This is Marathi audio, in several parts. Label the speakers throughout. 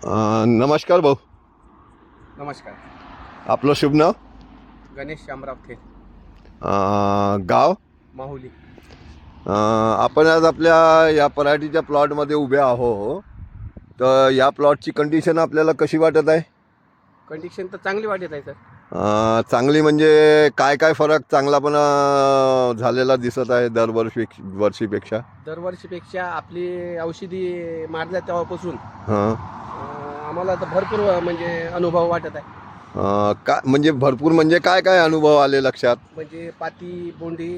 Speaker 1: नमस्कार भाऊ.
Speaker 2: नमस्कार.
Speaker 1: आपलं शुभ नाव?
Speaker 2: गणेश शामराव थेट,
Speaker 1: गाव?
Speaker 2: माहुली.
Speaker 1: आपण आज आपल्या या पराठीच्या प्लॉटमध्ये उभे आहो. तर या प्लॉटची कंडिशन आपल्याला कशी वाटत आहे?
Speaker 2: कंडिशन तर चांगली वाटत आहे सर.
Speaker 1: चांगली म्हणजे काय काय फरक चांगला पण झालेला दिसत आहे वर्षीपेक्षा?
Speaker 2: दरवर्षीपेक्षा आपली औषधी मारल्या तेव्हापासून
Speaker 1: हां.
Speaker 2: आम्हाला तर भरपूर म्हणजे अनुभव वाटत आहे.
Speaker 1: काय म्हणजे भरपूर म्हणजे काय काय अनुभव आले लक्षात?
Speaker 2: म्हणजे पाती बोंडी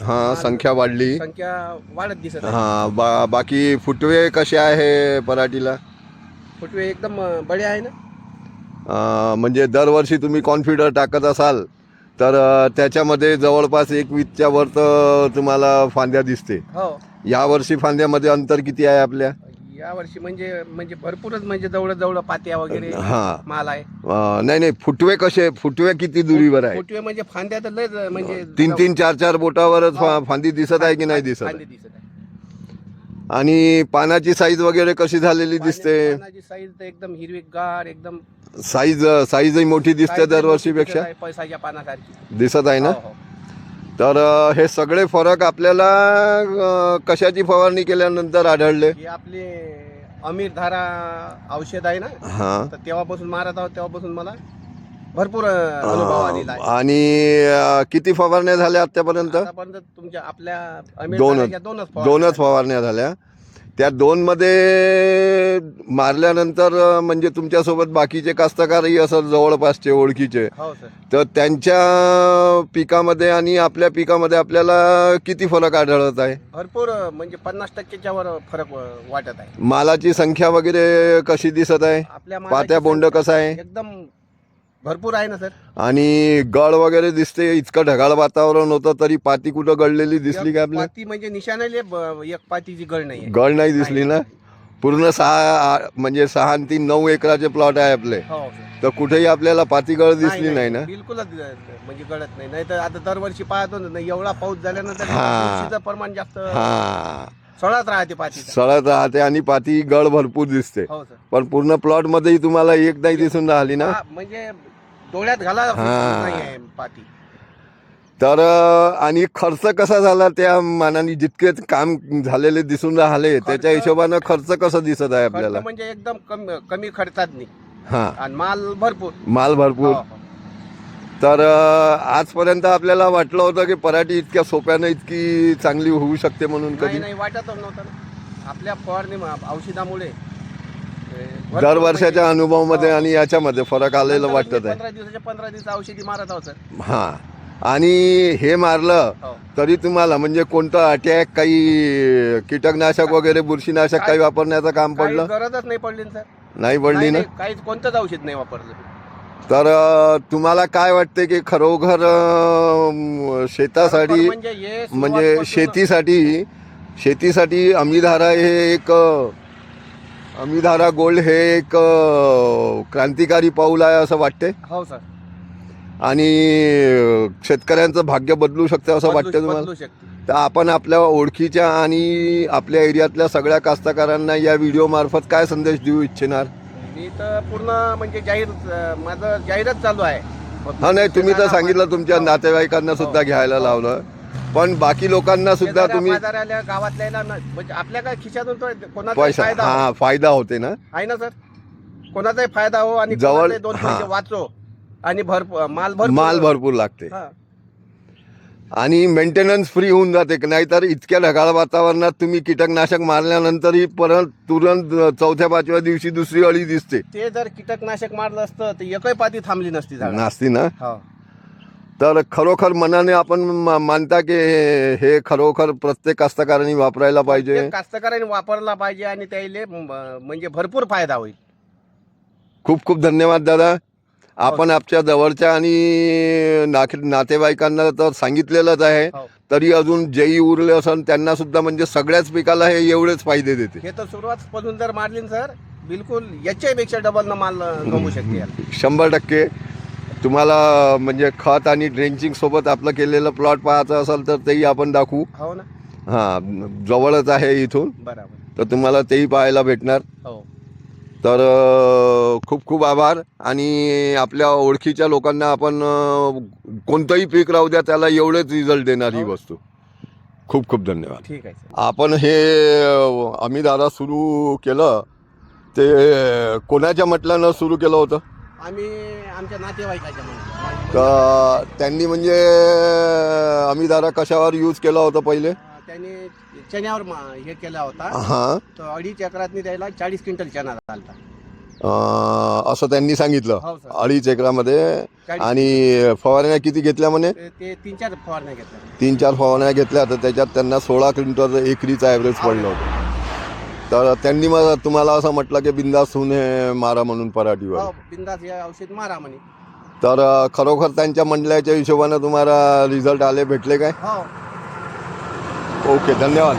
Speaker 1: हां, संख्या वाढली.
Speaker 2: संख्या वाढत दिसत आहे.
Speaker 1: हां. बाकी फुटवे कसे आहे पराठीला?
Speaker 2: फुटवे एकदम बळे आहे ना.
Speaker 1: म्हणजे दरवर्षी तुम्ही कॉन्फिडर टाकत असाल तर त्याच्यामध्ये जवळपास 21च्या वर तर तुम्हाला फांद्या दिसते.
Speaker 2: हो,
Speaker 1: यावर्षी फांद्यामध्ये अंतर किती आहे आपल्या?
Speaker 2: यावर्षी म्हणजे भरपूरच म्हणजे जवळ पात्या वगैरे
Speaker 1: हां.
Speaker 2: माल आहे.
Speaker 1: नाही, फुटवे किती दुरीवर आहे?
Speaker 2: फुटवे म्हणजे फांद्या तर लय म्हणजे
Speaker 1: 3-3, 4-4 बोटावरच फांदी दिसत आहे की नाही दिसत?
Speaker 2: फांदी दिसत आहे.
Speaker 1: आणि पानाची साईज वगैरे कशी झालेली दिसते?
Speaker 2: पानाची साईज तर एकदम हिरवीगार, एकदम
Speaker 1: साईजही मोठी दिसते
Speaker 2: size
Speaker 1: दरवर्षीपेक्षा
Speaker 2: दिसत आहे, पैसाच्या पानासारखी
Speaker 1: दिसत आहे ना?
Speaker 2: हो, हो.
Speaker 1: तर हे सगळे फरक आपल्याला कशाची फवारणी केल्यानंतर आढळले?
Speaker 2: हे आपले अमीर धारा औषध आहे ना,
Speaker 1: हां.
Speaker 2: तर तेव्हापासून मारत आहोत. तेव्हापासून मला भरपूर अनुभव आलेला आहे.
Speaker 1: आणि किती फवारण्या झाल्या आतापर्यंत?
Speaker 2: आतापर्यंत तुमच्या आपल्या अमीर
Speaker 1: दोनच
Speaker 2: धाराच्या दोनच
Speaker 1: दोनच फवारण्या झाल्या. त्या दोनमध्ये मारल्यानंतर म्हणजे तुमच्यासोबत बाकीचे कास्तकारही असं जवळपासचे ओळखीचे,
Speaker 2: हो सर.
Speaker 1: तर त्यांच्या पिकामध्ये आणि आपल्या पिकामध्ये आपल्याला किती फरक आढळत आहे?
Speaker 2: भरपूर म्हणजे 50%च्या वर फरक वाटत आहे.
Speaker 1: मालाची संख्या वगैरे कशी दिसत आहे?
Speaker 2: आपल्या मालाची
Speaker 1: पात्या बोंड
Speaker 2: संख्या
Speaker 1: कसं आहे?
Speaker 2: एकदम भरपूर आहे ना सर.
Speaker 1: आणि गळ वगैरे दिसते? इतकं ढगाळ वातावरण होतं तरी पाती कुठं गळलेली दिसली का
Speaker 2: एक
Speaker 1: आपल्या?
Speaker 2: पाती म्हणजे निशाणाले एक पातीची गळ नाही आहे.
Speaker 1: गळ नाही दिसली ना? पूर्ण 6 आणि 3 9 एकराचे प्लॉट आहे आपले,
Speaker 2: हो सर.
Speaker 1: तर कुठेही आपल्याला पाती गळ दिसली नाही ना?
Speaker 2: बिलकुलच म्हणजे गळत नाही. नाही तर आता दरवर्षी पाहतो ना, एवढा पाऊस झाल्यानंतर
Speaker 1: हा.
Speaker 2: बुरशीचं प्रमाण जास्त
Speaker 1: हां,
Speaker 2: सळत राहते पाती.
Speaker 1: सळत राहते आणि पाती गळ भरपूर दिसते.
Speaker 2: हो सर.
Speaker 1: पण पूर्ण प्लॉट मध्येही तुम्हाला एक नाही दिसून राहिली ना?
Speaker 2: म्हणजे डोळ्यात घाला
Speaker 1: हा.
Speaker 2: नाही आहे पाती.
Speaker 1: तर आणि खर्च कसा झाला त्या मानाने? जितके काम झालेले दिसून राहिले त्याच्या हिशोबानं खर्च कसा दिसत आहे
Speaker 2: खर्च
Speaker 1: आपल्याला?
Speaker 2: म्हणजे एकदम कमी खर्चात नाही
Speaker 1: हां,
Speaker 2: आणि माल भरपूर.
Speaker 1: माल भरपूर.
Speaker 2: हो, हो.
Speaker 1: तर आजपर्यंत आपल्याला वाटलं होतं की पराठी इतक्या सोप्यानं इतकी चांगली होऊ शकते म्हणून? कधी
Speaker 2: नाही वाटतच नव्हतं ना. आपल्या फवारणी औषधामुळे भरपूर
Speaker 1: दर वर्षाच्या
Speaker 2: म्हणजे-
Speaker 1: अनुभवामध्ये
Speaker 2: हो.
Speaker 1: आणि याच्यामध्ये फरक आलेलं
Speaker 2: नंतर
Speaker 1: वाटत
Speaker 2: मी
Speaker 1: आहे.
Speaker 2: 15 दिवस औषधी मारत आहोत सर.
Speaker 1: हां. आणि हे मारलं
Speaker 2: हो.
Speaker 1: तरी तुम्हाला म्हणजे कोणतं अटॅक, काही कीटकनाशक वगैरे, बुरशीनाशक काही वापरण्याचं काम
Speaker 2: काही
Speaker 1: पडलं?
Speaker 2: गरजच नाही पडली ना सर.
Speaker 1: नाही पडली ना?
Speaker 2: नाही, काहीच कोणतंच औषध नाही वापरलं.
Speaker 1: तर तुम्हाला काय वाटते की खरोखर शेतासाठी
Speaker 2: म्हणजे हे
Speaker 1: म्हणजे
Speaker 2: सुरुवातपासून-
Speaker 1: शेतीसाठी अमिधारा हे एक अमिधारा गोल्ड हे एक क्रांतिकारी पाऊल आहे असं वाटते.
Speaker 2: हो सर.
Speaker 1: आणि शेतकऱ्यांचं भाग्य बदलू शकते असं वाटतं तुम्हाला?
Speaker 2: बदलू शकते.
Speaker 1: तर आपण आपल्या ओळखीच्या आणि आपल्या एरियातल्या सगळ्या कास्तकारांना या व्हिडिओ मार्फत काय संदेश देऊ इच्छिणार?
Speaker 2: मी तर पूर्ण म्हणजे माझं जाहीरच चालू आहे.
Speaker 1: हा, नाही, तुम्ही तर सांगितलं तुमच्या नातेवाईकांना सुद्धा घ्यायला लावलं, पण बाकी लोकांना सुद्धा तुम्ही
Speaker 2: बाजाराला गावातल्या म्हणजे आपल्या काय खिशातून तो कोणाचा
Speaker 1: पैसा,
Speaker 2: फायदा हो.
Speaker 1: हा, फायदा होते ना?
Speaker 2: आहे ना सर. कोणाचाही फायदा हो आणि
Speaker 1: जवळ-
Speaker 2: कोणाचे दोन
Speaker 1: हा.
Speaker 2: पैसे वाचो आणि माल
Speaker 1: भरपूर लागते.
Speaker 2: हा.
Speaker 1: आणि मेंटेनन्स फ्री होऊन जाते. नाहीतर इतक्या ढगाळ वातावरणात तुम्ही कीटकनाशक मारल्यानंतरही परत तुरंत 4-5व्या दिवशी दुसरी अळी दिसते.
Speaker 2: ते जर कीटकनाशक मारलं असतं तर एकही पाती थांबली नसती झाड.
Speaker 1: नासती ना?
Speaker 2: हो.
Speaker 1: तर खरोखर मनाने आपण मानता की हे खरोखर प्रत्येक कास्तकारांनी वापरायला पाहिजे.
Speaker 2: प्रत्येक कास्तकाराने वापरला पाहिजे आणि त्याला म्हणजे भरपूर फायदा होईल.
Speaker 1: खूप खूप धन्यवाद दादा. आपण आपल्या जवळच्या आणि नातेवाईकांना तर सांगितलेलंच आहे,
Speaker 2: हो.
Speaker 1: तरी अजून जेही उरले असेल त्यांना सुद्धा म्हणजे सगळ्याच पिकाला हे एवढेच फायदे देते.
Speaker 2: हे तर सुरुवातपासून जर मारली ना सर, बिलकुल याच्यापेक्षा डबल न माल गमू शकते याला.
Speaker 1: 100% तुम्हाला म्हणजे खत आणि ड्रेंचिंग सोबत आपलं केलेलं प्लॉट पाहायचं असेल तर तेही आपण दाखवू.
Speaker 2: हो ना.
Speaker 1: हां, जवळच आहे इथून,
Speaker 2: बरोबर.
Speaker 1: तर तुम्हाला तेही पाहायला भेटणार.
Speaker 2: हो.
Speaker 1: तर खूप खूप आभार. आणि आपल्या ओळखीच्या लोकांना आपण कोणतंही पीक राहू द्या त्याला एवढेच रिझल्ट देणार ही वस्तू. खूप खूप धन्यवाद.
Speaker 2: ठीक आहे सर.
Speaker 1: आपण हे आम्ही दादा सुरू केलं ते कोणाच्या म्हटल्यानं सुरू केलं होतं?
Speaker 2: आम्ही आमच्या नातेवाईकाच्या म्हणतो
Speaker 1: का त्यांनी म्हणजे आम्ही दादा कशावर यूज केला होता पहिले?
Speaker 2: त्यांनी चण्यावर हे केला होता.
Speaker 1: हां,
Speaker 2: तर 2.5 एकरातनी द्यायला 40 क्विंटल चणा झाला.
Speaker 1: असं त्यांनी सांगितलं.
Speaker 2: हो सर.
Speaker 1: 2.5 एकरामध्ये.
Speaker 2: 40
Speaker 1: आणि फवारण्या किती घेतल्या म्हणे?
Speaker 2: ते 3-4 फवारण्या घेतल्या.
Speaker 1: 3-4 फवारण्या घेतल्या तर त्याच्यात त्यांना 16 क्विंटल एकरीचा ॲव्हरेज पडलं होतं. तर त्यांनी मग तुम्हाला असं म्हटलं की बिंदास होऊन हे मारा म्हणून पराठीवर.
Speaker 2: हो, बिंदास हे औषध मारा म्हणे.
Speaker 1: तर खरोखर त्यांच्या म्हणल्याच्या हिशोबानं तुम्हाला रिझल्ट आले भेटले काय?
Speaker 2: हो.
Speaker 1: ओके, धन्यवाद.